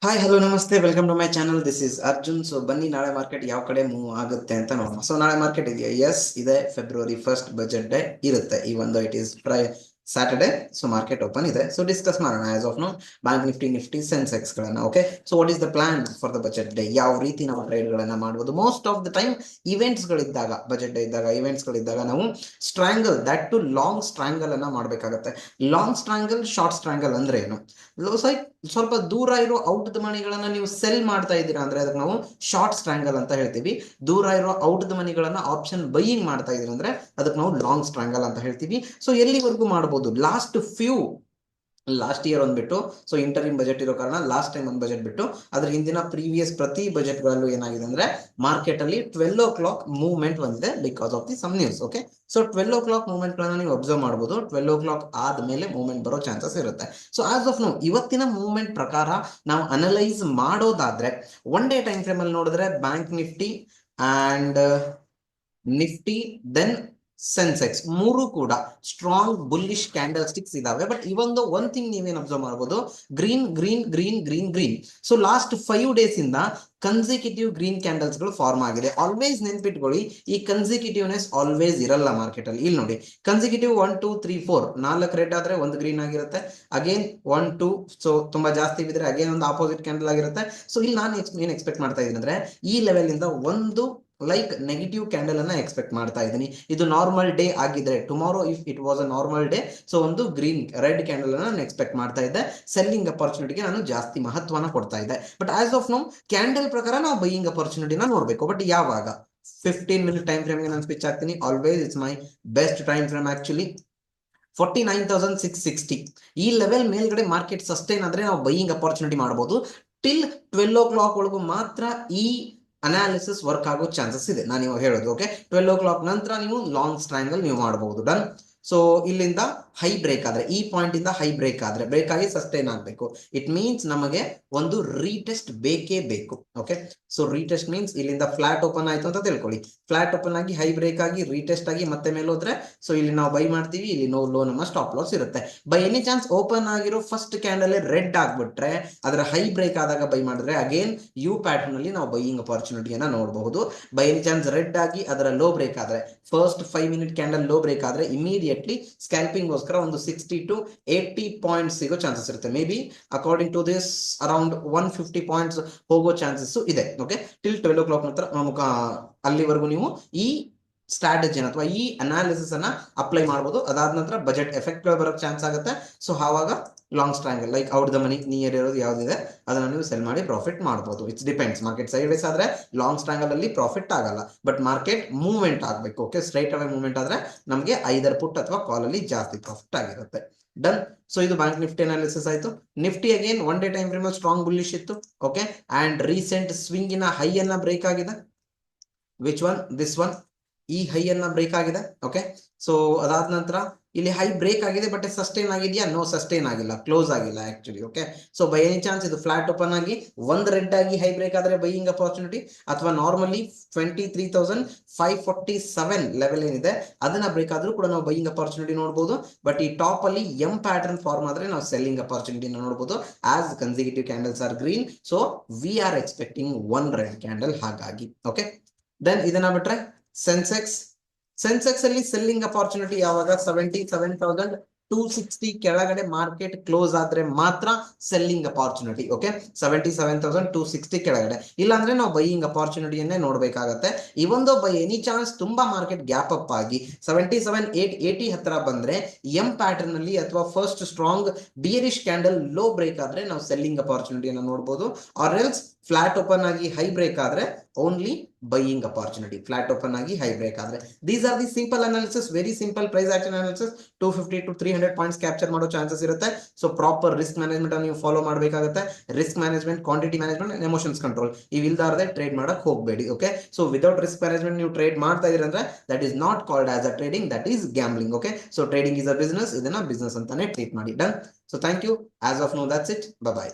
Hi hello ನಮಸ್ತೆ welcome to my channel this is Arjun. So ಬನ್ನಿ ನಾಳೆ ಮಾರ್ಕೆಟ್ ಯಾವ ಕಡೆ ಮೂವ್ ಆಗುತ್ತೆ ಅಂತ ನೋಡೋಣ. ಸೊ ನಾಳೆ ಮಾರ್ಕೆಟ್ ಇದೆಯಾ? ಎಸ್ ಇದೆ. ಫೆಬ್ರವರಿ 1 ಬಜೆಟ್ ಡೇ ಇರುತ್ತೆ. ಈ ಒಂದು it is Saturday. So market open ಇದೆ. ಸೊ ಡಿಸ್ಕಸ್ ಮಾಡೋಣ as of now bank Nifty Sensex ಗಳನ್ನ. Okay, so what is the plan for the budget day? ಯಾವ ರೀತಿ ನಾವು ಟ್ರೇಡ್ ಗಳನ್ನ ಮಾಡಬಹುದು? Most of the time events ಗಳಿದ್ದಾಗ, ಬಜೆಟ್ ಡೇ ಇದ್ದಾಗ, ಇವೆಂಟ್ಸ್ ಗಳಿದ್ದಾಗ ನಾವು strangle, that to long strangle ಅನ್ನ ಮಾಡಬೇಕಾಗುತ್ತೆ. ಲಾಂಗ್ ಸ್ಟ್ರಾಂಗಲ್, ಶಾರ್ಟ್ ಸ್ಟ್ರಾಂಗಲ್ ಅಂದ್ರೆ ಏನು? ಸ್ವಲ್ಪ ದೂರ ಇರೋ ಔಟ್ ದ ಮನಿಗಳನ್ನ ನೀವು ಸೆಲ್ ಮಾಡ್ತಾ ಇದ್ದೀರಾ ಅಂದ್ರೆ ಅದಕ್ಕೆ ನಾವು ಶಾರ್ಟ್ ಸ್ಟ್ರಾಂಗಲ್ ಅಂತ ಹೇಳ್ತೀವಿ. ದೂರ ಇರೋ ಔಟ್ ದ ಮನಿಗಳನ್ನ ಆಪ್ಷನ್ ಬೈಯಿಂಗ್ ಮಾಡ್ತಾ ಇದ್ದೀರಾ ಅಂದ್ರೆ ಅದಕ್ಕೆ ನಾವು ಲಾಂಗ್ ಸ್ಟ್ರಾಂಗಲ್ ಅಂತ ಹೇಳ್ತೀವಿ. ಸೊ ಎಲ್ಲಿವರೆಗೂ ಮಾಡಬಹುದು? ಲಾಸ್ಟ್ ಇಯರ್ ಒಂದ್ಬಿಟ್ಟು, ಸೊ ಇಂಟರಿಮ್ ಬಜೆಟ್ ಇರೋ ಕಾರಣ ಲಾಸ್ಟ್ ಟೈಮ್ ಒಂದು ಬಜೆಟ್ ಬಿಟ್ಟು ಅದ್ರ ಹಿಂದಿನ ಪ್ರೀವಿಯಸ್ ಪ್ರತಿ ಬಜೆಟ್ ಗಳಲ್ಲೂ ಏನಾಗಿದೆ ಅಂದ್ರೆ ಮಾರ್ಕೆಟ್ ಅಲ್ಲಿ 12 o'clock ಮೂವ್ಮೆಂಟ್ ಬಂದಿದೆ because of the some news. Okay, so 12 o'clock movement ಗಳನ್ನ ನೀವು ಅಬ್ಸರ್ವ್ ಮಾಡಬಹುದು. 12 o'clock ಆದ್ಮೇಲೆ ಮೂವ್ಮೆಂಟ್ ಬರೋ ಚಾನ್ಸಸ್ ಇರುತ್ತೆ. ಸೊ ಆಸ್ ಆಫ್ ನೋ ಇವತ್ತಿನ ಮೂವ್ಮೆಂಟ್ ಪ್ರಕಾರ ನಾವು ಅನಲೈಸ್ ಮಾಡೋದಾದ್ರೆ ಒನ್ ಡೇ ಟೈಮ್ ಫ್ರೇಮ್ ಅಲ್ಲಿ ನೋಡಿದ್ರೆ bank Nifty and Nifty then Sensex ಮೂರು ಕೂಡ ಸ್ಟ್ರಾಂಗ್ ಬುಲ್ಲಿಶ್ ಕ್ಯಾಂಡಲ್ ಸ್ಟಿಕ್ಸ್ ಇದಾವೆ. ಬಟ್ ಇವೊಂದು ಒನ್ ಥಿಂಗ್ ನೀವೇನು ಅಬ್ಸರ್ವ್ ಮಾಡಬಹುದು, green green green green green. So last 5 days ಇಂದ ಕನ್ಸಿಕ್ಯೂಟಿವ್ ಗ್ರೀನ್ ಕ್ಯಾಂಡಲ್ಸ್ ಗಳು ಫಾರ್ಮ್ ಆಗಿದೆ. ಆಲ್ವೇಸ್ ನೆನ್ಪಿಟ್ಕೊಳ್ಳಿ, ಈ ಕನ್ಸಿಕ್ಯೂಟಿವ್ನೆಸ್ ಆಲ್ವೇಸ್ ಇರಲ್ಲ ಮಾರ್ಕೆಟ್ ಅಲ್ಲಿ. ಇಲ್ಲಿ ನೋಡಿ, ಕನ್ಸಿಕ್ಯೂಟಿವ್ 1 2 3 4 4 ರೆಡ್ ಆದ್ರೆ ಒಂದು ಗ್ರೀನ್ ಆಗಿರುತ್ತೆ. ಅಗೇನ್ 1 2, ಸೊ ತುಂಬಾ ಜಾಸ್ತಿ ಬಿದ್ರೆ ಅಗೇನ್ ಒಂದು ಆಪೋಸಿಟ್ ಕ್ಯಾಂಡಲ್ ಆಗಿರುತ್ತೆ. ಸೊ ಇಲ್ಲಿ ನಾನು ಏನ್ ಎಕ್ಸ್ಪೆಕ್ಟ್ ಮಾಡ್ತಾ ಇದ್ದೀನಿ ಅಂದ್ರೆ ಈ ಲೆವೆಲ್ ಇಂದ ಒಂದು ಲೈಕ್ ನೆಗೆಟಿವ್ ಕ್ಯಾಂಡಲ್ ಅನ್ನ ಎಕ್ಸ್ಪೆಕ್ಟ್ ಮಾಡ್ತಾ ಇದ್ದೀನಿ. ಇದು ನಾರ್ಮಲ್ ಡೇ ಆಗಿದ್ರೆ, tomorrow if it was a normal day, so ಒಂದು ಗ್ರೀನ್ ರೆಡ್ ಕ್ಯಾಂಡಲ್ ಅನ್ನ ನಾನು ಎಕ್ಸ್ಪೆಕ್ಟ್ ಮಾಡ್ತಾ ಇದ್ದೆ. ಸೆಲ್ಲಿಂಗ್ ಅಪರ್ಚುನಿಟಿಗೆ ನಾನು ಜಾಸ್ತಿ ಮಹತ್ವನ ಕೊಡ್ತಾ ಇದ್ದೆ. But as of now candle ಪ್ರಕಾರ ನಾವು ಬೈಯಿಂಗ್ ಅಪರ್ಚುನಿಟಿನ ನೋಡ್ಬೇಕು. ಬಟ್ ಯಾವಾಗ? 15 minute ಟೈಮ್ ಫ್ರೇಮ್ಗೆ ನಾನು ಸ್ವಿಚ್ ಆಗ್ತೀನಿ. Always it's my best time frame actually. 49,660 ಈ ಲೆವೆಲ್ ಮೇಲ್ಗಡೆ ಮಾರ್ಕೆಟ್ ಸಸ್ಟೈನ್ ಆದ್ರೆ ನಾವು ಬೈಯಿಂಗ್ ಅಪರ್ಚುನಿಟಿ ಮಾಡಬಹುದು. ಟಿಲ್ 12 o'clock ಒಳಗೂ ಮಾತ್ರ ಈ ಅನಾಲಿಸಿಸ್ ವರ್ಕ್ ಆಗೋ ಚಾನ್ಸಸ್ ಇದೆ. ನಾನು ಇವಾಗ ಹೇಳೋದು. ಓಕೆ, 12 o'clock ನಂತರ ನೀವು ಲಾಂಗ್ ಸ್ಟ್ರಾಂಗಲ್ ನೀವು ಮಾಡಬಹುದು. ಡನ್. ಸೊ ಇಲ್ಲಿಂದ ಹೈ ಬ್ರೇಕ್ ಆದ್ರೆ, ಈ ಪಾಯಿಂಟ್ ಇಂದ ಹೈ ಬ್ರೇಕ್ ಆದ್ರೆ, ಬ್ರೇಕ್ ಆಗಿ ಸಸ್ಟೈನ್ ಆಗಬೇಕು. ಇಟ್ ಮೀನ್ಸ್ ನಮಗೆ ಒಂದು ರೀಟೆಸ್ಟ್ ಬೇಕೇ ಬೇಕು. ಓಕೆ, ಸೊ ರೀಟೆಸ್ಟ್ ಮೀನ್ಸ್ ಇಲ್ಲಿಂದ ಫ್ಲಾಟ್ ಓಪನ್ ಆಯ್ತು ಅಂತ ತಿಳ್ಕೊಳ್ಳಿ. ಫ್ಲಾಟ್ ಓಪನ್ ಆಗಿ ಹೈ ಬ್ರೇಕ್ ಆಗಿ ರೀಟೆಸ್ಟ್ ಆಗಿ ಮತ್ತೆ ಮೇಲೆ ಹೋದ್ರೆ, ಸೊ ಇಲ್ಲಿ ನಾವು ಬೈ ಮಾಡ್ತೀವಿ. ಇಲ್ಲಿ ಲೋ ನಮ್ಮ ಸ್ಟಾಪ್ ಲಾಸ್ ಇರುತ್ತೆ. ಬೈ ಎನಿ ಚಾನ್ಸ್ ಓಪನ್ ಆಗಿರೋ ಫಸ್ಟ್ ಕ್ಯಾಂಡಲ್ ರೆಡ್ ಆಗ್ಬಿಟ್ರೆ, ಅದರ ಹೈ ಬ್ರೇಕ್ ಆದಾಗ ಬೈ ಮಾಡಿದ್ರೆ ಅಗೇನ್ ಯು ಪ್ಯಾಟರ್ನ್ ಅಲ್ಲಿ ನಾವು ಬೈಯಿಂಗ್ ಅಪರ್ಚುನಿಟಿಯನ್ನ ನೋಡಬಹುದು. ಬೈ ಎನಿ ಚಾನ್ಸ್ ರೆಡ್ ಆಗಿ ಅದರ ಲೋ ಬ್ರೇಕ್ ಆದ್ರೆ, first 5 minute candle low break ಆದ್ರೆ ಇಮಿಡಿಯೇಟ್ಲಿ ಸ್ಕ್ಯಾಲ್ಪಿಂಗ್ ಗೋಸ್ಕರ ಒಂದು 60 to 80 ಪಾಯಿಂಟ್ಸ್ ಸಿಗೋ ಚಾನ್ಸಸ್ ಇರುತ್ತೆ. Maybe according to this around 150 points ಹೋಗೋ ಚಾನ್ಸಸ್ ಇದೆ. ಓಕೆ, ಟಿಲ್ 12 o'clock ನಂತರ ನಮಗೆ ಅಲ್ಲಿವರೆಗೂ ನೀವು ಈ ಸ್ಟ್ರಾಟಜಿ ಅಥವಾ ಈ ಅನಾಲಿಸಿಸ್ ಅನ್ನ ಅಪ್ಲೈ ಮಾಡಬಹುದು. ಅದಾದ ನಂತರ ಬಜೆಟ್ ಎಫೆಕ್ಟ್ ಬರೋಕ್ ಚಾನ್ಸ್ ಆಗುತ್ತೆ. ಸೊ ಆವಾಗ long strangle like out the money near ಇರೋದು ಯಾವ್ದಿದೆ ಅದನ್ನ ನೀವು ಸೆಲ್ ಮಾಡಿ ಪ್ರಾಫಿಟ್ ಮಾಡಬಹುದು. It's depends. Market sideways ಆದ್ರೆ ಲಾಂಗ್ ಸ್ಟ್ರಾಂಗಲ್ ಅಲ್ಲಿ ಪ್ರಾಫಿಟ್ ಆಗಲ್ಲ. ಬಟ್ ಮಾರ್ಕೆಟ್ ಮೂವ್ಮೆಂಟ್ ಆಗಬೇಕು. ಓಕೆ, ಸ್ಟ್ರೈಟ್ ಅವೇ ಮೂವ್ಮೆಂಟ್ ಆದ್ರೆ ನಮಗೆ ಐದರ್ ಪುಟ್ ಅಥವಾ ಕಾಲ್ ಅಲ್ಲಿ ಜಾಸ್ತಿ ಪ್ರಾಫಿಟ್ ಆಗಿರುತ್ತೆ. ಡನ್. ಸೊ ಇದು ಬ್ಯಾಂಕ್ ನಿಫ್ಟಿ ಅನಾಲಿಸಿಸ್ ಆಯ್ತು. Nifty again one day time frame strong bullish ಇತ್ತು. ಓಕೆ, ಅಂಡ್ ರೀಸೆಂಟ್ ಸ್ವಿಂಗಿನ ಹೈ ಅನ್ನ ಬ್ರೇಕ್ ಆಗಿದೆ. Which one? This one. ಈ ಹೈ ಅನ್ನ ಬ್ರೇಕ್ ಆಗಿದೆ. ಓಕೆ, ಸೊ ಅದಾದ ನಂತರ ಇಲ್ಲಿ ಹೈ ಬ್ರೇಕ್ ಆಗಿದೆ. ಬಟ್ ಸಸ್ಟೈನ್ ಆಗಿದೆಯಾ? ನೋ, ಸಸ್ಟೈನ್ ಆಗಿಲ್ಲ, ಕ್ಲೋಸ್ ಆಗಿಲ್ಲ actually. Okay, so by any chance ಇದು ಫ್ಲಾಟ್ ಓಪನ್ ಆಗಿ ಒಂದು ರೆಡ್ ಆಗಿ ಹೈ ಬ್ರೇಕ್ ಆದ್ರೆ ಬೈಯಿಂಗ್ ಅಪರ್ಚುನಿಟಿ, ಅಥವಾ ನಾರ್ಮಲಿ 23,547 ಲೆವೆಲ್ ಏನಿದೆ ಅದನ್ನ ಬ್ರೇಕ್ ಆದ್ರೂ ಕೂಡ ನಾವು ಬೈಯಿಂಗ್ ಅಪರ್ಚುನಿಟಿ ನೋಡಬಹುದು. ಬಟ್ ಈ ಟಾಪ್ ಅಲ್ಲಿ ಎಂ ಪ್ಯಾಟರ್ನ್ ಫಾರ್ಮ್ ಆದ್ರೆ ನಾವು ಸೆಲ್ಲಿಂಗ್ ಅಪರ್ಚುನಿಟಿ ನೋಡಬಹುದು. As consecutive candles are green, so we are expecting one red candle. ಹಾಗಾಗಿ ಓಕೆ, ದೆನ್ ಇದನ್ನ ಬಿಟ್ರೆ ಸೆನ್ಸೆಕ್ಸ್ ಅಲ್ಲಿ ಸೆಲ್ಲಿಂಗ್ ಅಪರ್ಚುನಿಟಿ ಯಾವಾಗ? 77,260 ಕೆಳಗಡೆ ಮಾರ್ಕೆಟ್ ಕ್ಲೋಸ್ ಆದ್ರೆ ಮಾತ್ರ ಸೆಲ್ಲಿಂಗ್ ಅಪರ್ಚುನಿಟಿ. ಓಕೆ, 77,260 ಕೆಳಗಡೆ, ಇಲ್ಲಾಂದ್ರೆ ನಾವು ಬೈಯಿಂಗ್ ಅಪರ್ಚುನಿಟಿಯನ್ನೇ ನೋಡ್ಬೇಕಾಗತ್ತೆ. ಇವೊಂದು ಬೈ ಎನಿ ಚಾನ್ಸ್ ತುಂಬಾ ಮಾರ್ಕೆಟ್ ಗ್ಯಾಪ್ ಅಪ್ ಆಗಿ 77,880 ಹತ್ರ ಬಂದ್ರೆ ಎಂ ಪ್ಯಾಟರ್ನ್ ಅಲ್ಲಿ ಅಥವಾ first strong bearish candle low break ಆದ್ರೆ ನಾವು ಸೆಲ್ಲಿಂಗ್ ಅಪರ್ಚುನಿಟಿಯನ್ನ ನೋಡಬಹುದು. ಆರ್ ಎಲ್ಸ್ ಫ್ಲಾಟ್ ಓಪನ್ ಆಗಿ ಹೈ ಬ್ರೇಕ್ ಆದ್ರೆ only buying opportunity. Flat open ಆಗಿ ಹೈ ಬ್ರೇಕ್ ಆದ್ರೆ. These are the simple analysis, very simple price action analysis. 250 to 300 points capture ಮಾಡೋ chances ಇರುತ್ತೆ. ಸೊ ಪ್ರಾಪರ್ ರಿಸ್ಕ್ ಮ್ಯಾನೇಜ್ಮೆಂಟ್ ಅನ್ನು ನೀವು follow ಮಾಡಬೇಕಾಗುತ್ತೆ. Risk management, quantity management, emotions control ಇವಿಲ್ದಾರದೆ trade ಮಾಡಕ್ ಹೋಗಬೇಡಿ. Okay, so without risk management ನೀವು trade ಮಾಡ್ತಾ ಇದೀರ ಅಂದ್ರೆ that is not called as a trading, that is gambling. Okay, so trading is a business, ಇದನ್ನ ಬಿಸ್ನೆಸ್ ಅಂತಾನೆ ಟ್ರೀಟ್ ಮಾಡಿ. Done. So thank you. As of now that's it. By.